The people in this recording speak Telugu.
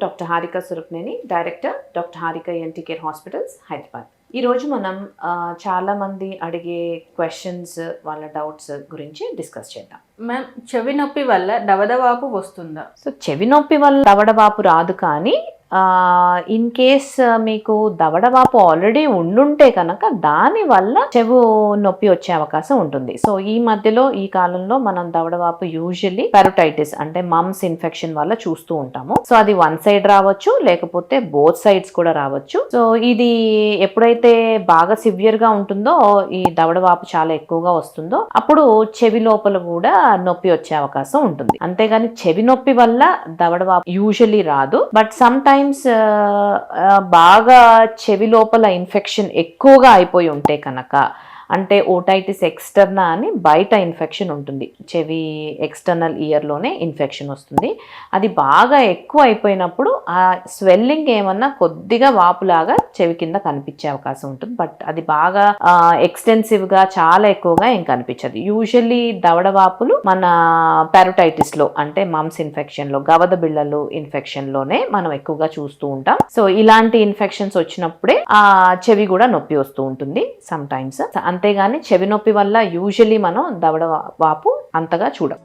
Doctor Harika Surapaneni, director doctor Harika ENT care hospitals, Hyderabad. ఈరోజు మనం చాలామంది అడిగే క్వశ్చన్స్, వాళ్ళ డౌట్స్ గురించి డిస్కస్ చేద్దాం. మ్యామ్, చెవి నొప్పి వల్ల దవడవాపు వస్తుందా? సో చెవి నొప్పి వల్ల దవడవాపు రాదు, కానీ ఇన్ కేస్ మీకు దవడవాపు ఆల్రెడీ ఉండుంటే కనుక దానివల్ల చెవు నొప్పి వచ్చే అవకాశం ఉంటుంది. సో ఈ మధ్యలో ఈ కాలంలో మనం దవడవాపు యూజువల్లీ పెరటైటిస్ అంటే మమ్స్ ఇన్ఫెక్షన్ వల్ల చూస్తూ ఉంటాము. సో అది వన్ సైడ్ రావచ్చు, లేకపోతే బోత్ సైడ్స్ కూడా రావచ్చు. సో ఇది ఎప్పుడైతే బాగా సివియర్ గా ఉంటుందో, ఈ దవడవాపు చాలా ఎక్కువగా వస్తుందో, అప్పుడు చెవి లోపల కూడా నొప్పి వచ్చే అవకాశం ఉంటుంది. అంతేగాని చెవి నొప్పి వల్ల దవడవాపు యూజువల్లీ రాదు. బట్ సమ్ టైమ్స్ బాగా చెవి లోపల ఇన్ఫెక్షన్ ఎక్కువగా అయిపోయి ఉంటే కనుక, అంటే ఓటైటిస్ ఎక్స్టర్నా అని బయట ఇన్ఫెక్షన్ ఉంటుంది, చెవి ఎక్స్టర్నల్ ఇయర్లోనే ఇన్ఫెక్షన్ వస్తుంది. అది బాగా ఎక్కువ అయిపోయినప్పుడు ఆ స్వెల్లింగ్ ఏమన్నా కొద్దిగా వాపులాగా చెవి కింద కనిపించే అవకాశం ఉంటుంది. బట్ అది బాగా ఎక్స్టెన్సివ్గా చాలా ఎక్కువగా ఏం కనిపించదు. యూజువల్లీ దవడవాపులు మన పెరటైటిస్లో అంటే మమ్స్ ఇన్ఫెక్షన్లో, గవద బిళ్ళలు ఇన్ఫెక్షన్లోనే మనం ఎక్కువగా చూస్తూ ఉంటాం. సో ఇలాంటి ఇన్ఫెక్షన్స్ వచ్చినప్పుడే ఆ చెవి కూడా నొప్పి వస్తూ ఉంటుంది సమ్ టైమ్స్. అంతేగాని చెవి నొప్పి వల్ల యూజువల్లీ మనం దవడ వాపు అంతగా చూడం.